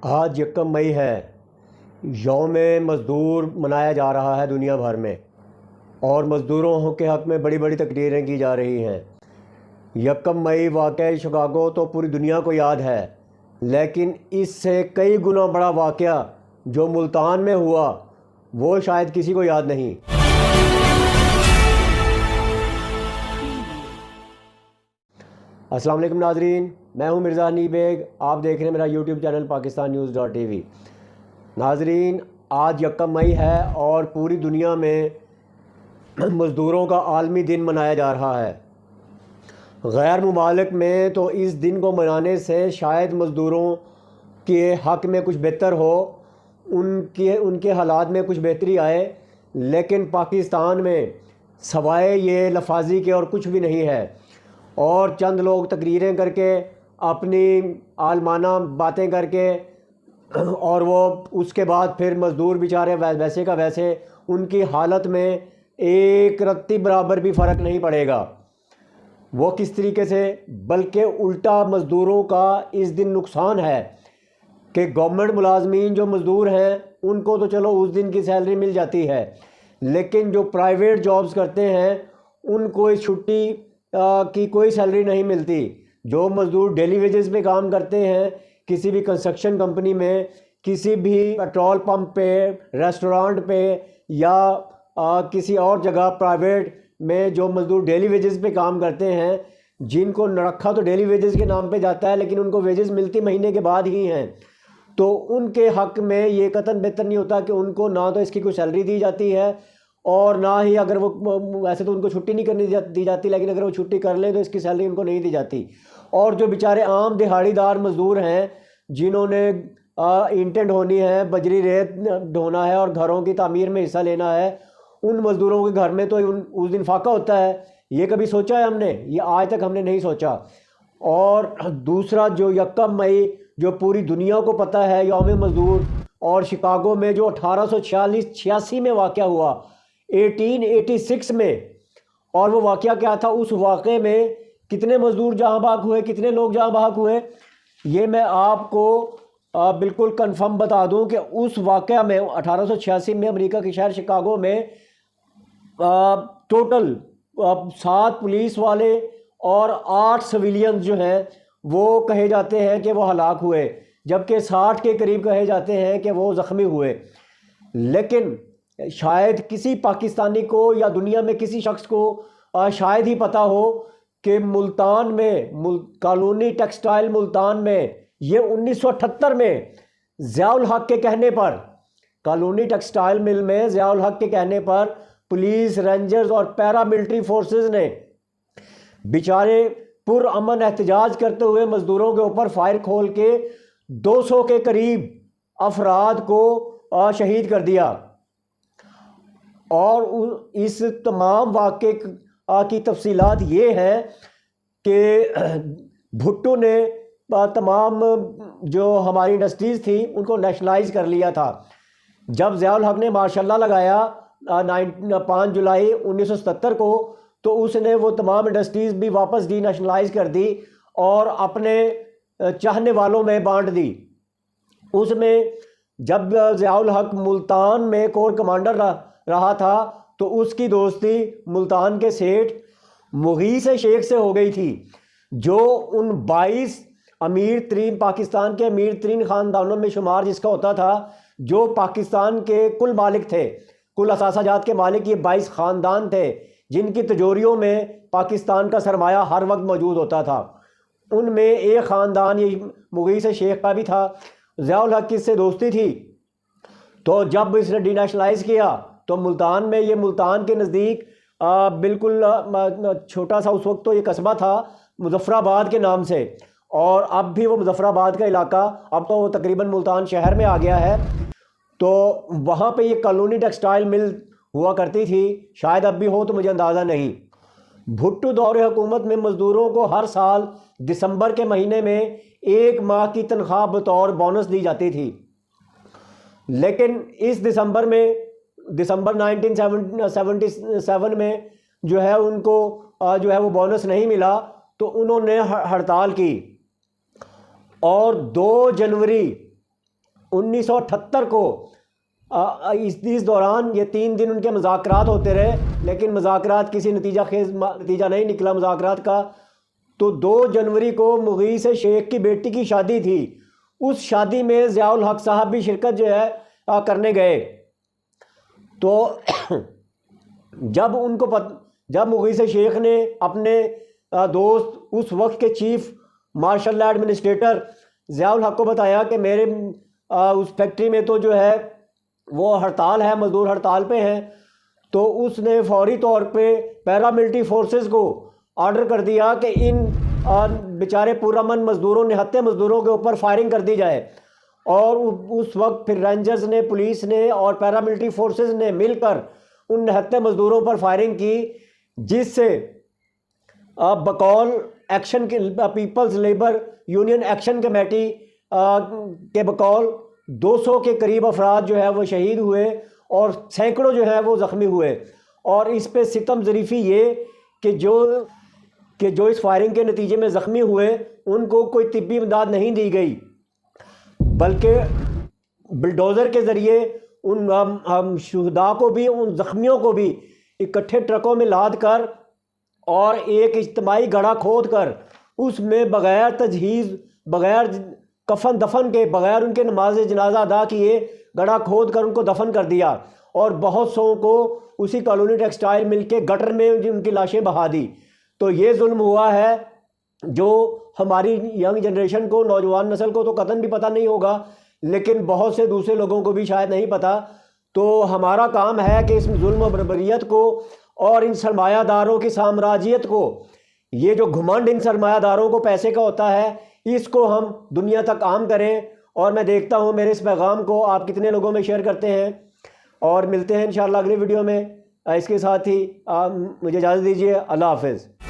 आज 1 मई है। यौम मज़दूर मनाया जा रहा है दुनिया भर में और मज़दूरों के हक़ में बड़ी बड़ी तकरीरें की जा रही हैं। 1 मई वाक़या शिकागो तो पूरी दुनिया को याद है, लेकिन इससे कई गुना बड़ा वाक़या जो मुल्तान में हुआ वो शायद किसी को याद नहीं। अस्सलाम वालेकुम नाजरीन, मैं हूं मिर्ज़ा हनीफ बेग। आप देख रहे हैं मेरा यूट्यूब चैनल pakistannews.tv। नाजरीन, आज 1 मई है और पूरी दुनिया में मज़दूरों का आलमी दिन मनाया जा रहा है। गैर मुमालिक में तो इस दिन को मनाने से शायद मज़दूरों के हक़ में कुछ बेहतर हो, उनके हालात में कुछ बेहतरी आए, लेकिन पाकिस्तान में सवाए ये लफाजी के और कुछ भी नहीं है। और चंद लोग तकरीरें करके अपनी आलमाना बातें करके और वो उसके बाद फिर मज़दूर बेचारे वैसे का वैसे, उनकी हालत में एक रत्ती बराबर भी फ़र्क नहीं पड़ेगा। वो किस तरीके से, बल्कि उल्टा मज़दूरों का इस दिन नुकसान है कि गवर्नमेंट मुलाजमीन जो मज़दूर हैं उनको तो चलो उस दिन की सैलरी मिल जाती है, लेकिन जो प्राइवेट जॉब्स करते हैं उनको इस छुट्टी की कोई सैलरी नहीं मिलती। जो मज़दूर डेली वेजेस पे काम करते हैं, किसी भी कंस्ट्रक्शन कंपनी में, किसी भी पेट्रोल पंप पे, रेस्टोरेंट पे या किसी और जगह प्राइवेट में जो मज़दूर डेली वेजेस पे काम करते हैं, जिनको रखा तो डेली वेजेस के नाम पे जाता है लेकिन उनको वेजेस मिलती महीने के बाद ही हैं, तो उनके हक़ में ये कतन बेहतर नहीं होता कि उनको ना तो इसकी कोई सैलरी दी जाती है और ना ही, अगर वो वैसे तो उनको छुट्टी नहीं करनी दी जाती, लेकिन अगर वो छुट्टी कर लें तो इसकी सैलरी उनको नहीं दी जाती। और जो बेचारे आम दिहाड़ीदार मज़दूर हैं जिन्होंने ईंटें ढोनी है, बजरी रेत ढोना है और घरों की तामीर में हिस्सा लेना है, उन मज़दूरों के घर में तो उस दिन फाका होता है। ये कभी सोचा है हमने? ये आज तक हमने नहीं सोचा। और दूसरा, जो 1 मई जो पूरी दुनिया को पता है यौम मज़दूर, और शिकागो में जो 1886 में वाक़या हुआ 1886 में, और वो वाक़या क्या था, उस वाक़े में कितने मज़दूर जहाँ भाग हुए, कितने लोग जहाँ भाग हुए, ये मैं आपको बिल्कुल कंफर्म बता दूं कि उस वाक़या में 1886 में अमेरिका के शहर शिकागो में टोटल 7 पुलिस वाले और 8 सिविलियंस जो हैं वो कहे जाते हैं कि वो हलाक हुए, जबकि 60 के करीब कहे जाते हैं कि वो ज़ख्मी हुए। लेकिन शायद किसी पाकिस्तानी को या दुनिया में किसी शख्स को शायद ही पता हो कि मुल्तान में कॉलोनी टेक्सटाइल मुल्तान में ये 1978 में ज़ियाउल हक के कहने पर, कॉलोनी टेक्सटाइल मिल में ज़ियाउल हक के कहने पर पुलिस, रेंजर्स और पैरा मिलिट्री फोर्सेस ने बेचारे पुरअमन एहतजाज करते हुए मज़दूरों के ऊपर फायर खोल के 200 के करीब अफराद को शहीद कर दिया। और इस तमाम वाक़े की तफसीलात ये हैं कि भुट्टो ने तमाम जो हमारी इंडस्ट्रीज़ थी उनको नेशनलाइज कर लिया था। जब ज़ियाउल हक ने मार्शल लॉ लगाया 5 जुलाई 1977 को, तो उसने वो तमाम इंडस्ट्रीज़ भी वापस डी नेशनलाइज कर दी और अपने चाहने वालों में बांट दी। उसमें जब ज़ियाउल हक मुल्तान में कोर कमांडर रहा था तो उसकी दोस्ती मुल्तान के सेठ मुगीस शेख से हो गई थी, जो उन 22 अमीर तरीन, पाकिस्तान के अमीर तरीन ख़ानदानों में शुमार जिसका होता था, जो पाकिस्तान के कुल मालिक थे, कुल असासाजात के मालिक ये 22 ख़ानदान थे जिनकी तिजोरियों में पाकिस्तान का सरमाया हर वक्त मौजूद होता था। उनमें एक ख़ानदान ये मुगीस शेख का भी था। ज़ियाउल हक की इससे दोस्ती थी, तो जब इसने डी नेशनलाइज किया तो मुल्तान में, ये मुल्तान के नज़दीक बिल्कुल छोटा सा उस वक्त तो ये कस्बा था मुज़फ़्फ़राबाद के नाम से, और अब भी वो मुज़फ़्फ़राबाद का इलाका, अब तो वो तकरीबन मुल्तान शहर में आ गया है। तो वहाँ पे ये कॉलोनी टेक्सटाइल मिल हुआ करती थी, शायद अब भी हो तो मुझे अंदाज़ा नहीं। भुट्टो दौरे हुकूमत में मज़दूरों को हर साल दिसंबर के महीने में 1 माह की तनख्वाह बतौर बोनस दी जाती थी, लेकिन इस दिसंबर 1977 में जो है उनको जो है वो बोनस नहीं मिला, तो उन्होंने हड़ताल की और 2 जनवरी 1978 को इस दौरान ये 3 दिन उनके मुज़ाकरात होते रहे, लेकिन मुज़ाकरात किसी नतीजा नहीं निकला मुज़ाकरात का। तो 2 जनवरी को मुगीस शेख की बेटी की शादी थी। उस शादी में ज़ियाउल हक साहब भी शिरकत जो है करने गए। तो जब मुगीस शेख ने अपने दोस्त, उस वक्त के चीफ मार्शल एडमिनिस्ट्रेटर ज़ियाउल हक को बताया कि मेरे उस फैक्ट्री में तो जो है वो हड़ताल है, मज़दूर हड़ताल पे हैं, तो उसने फौरी तौर पे पैरामिलिट्री फोर्सेस को ऑर्डर कर दिया कि इन बेचारे पुरअमन मज़दूरों, निहत्थे मज़दूरों के ऊपर फायरिंग कर दी जाए। और उस वक्त फिर रेंजर्स ने, पुलिस ने और पैरामिलिट्री फोर्सेस ने मिलकर उन निहत्थे मज़दूरों पर फायरिंग की, जिससे बकौल एक्शन के people's labour union action committee के बकौल 200 के करीब अफराद जो है वो शहीद हुए और सैकड़ों जो है वो ज़ख्मी हुए। और इस पे सितम ज़रीफ़ी ये कि जो इस फायरिंग के नतीजे में ज़ख्मी हुए उनको कोई तिब्बी इमदाद नहीं दी गई, बल्कि बुलडोज़र के ज़रिए उन शुहदा को भी, उन ज़ख्मियों को भी इकट्ठे ट्रकों में लाद कर और एक इज्तिमाई गड्ढा खोद कर उसमें बग़ैर तजहीज़, बग़ैर कफन दफन के, बग़ैर उनके नमाज जनाजा अदा किए गड्ढा खोद कर उनको दफन कर दिया। और बहुत सौ को उसी कॉलोनी टेक्सटाइल मिल के गटर में उनकी लाशें बहा दी। तो ये जुल्म हुआ है जो हमारी यंग जनरेशन को, नौजवान नस्ल को तो कतई भी पता नहीं होगा, लेकिन बहुत से दूसरे लोगों को भी शायद नहीं पता। तो हमारा काम है कि इस जुल्म और बर्बरियत को और इन सरमायादारों की साम्राज्यत को, ये जो घुमंड इन सरमायादारों को पैसे का होता है, इसको हम दुनिया तक आम करें। और मैं देखता हूँ मेरे इस पैगाम को आप कितने लोगों में शेयर करते हैं। और मिलते हैं इंशाअल्लाह अगली वीडियो में। इसके साथ ही मुझे इजाज़त दीजिए। अल्लाह हाफ़िज़।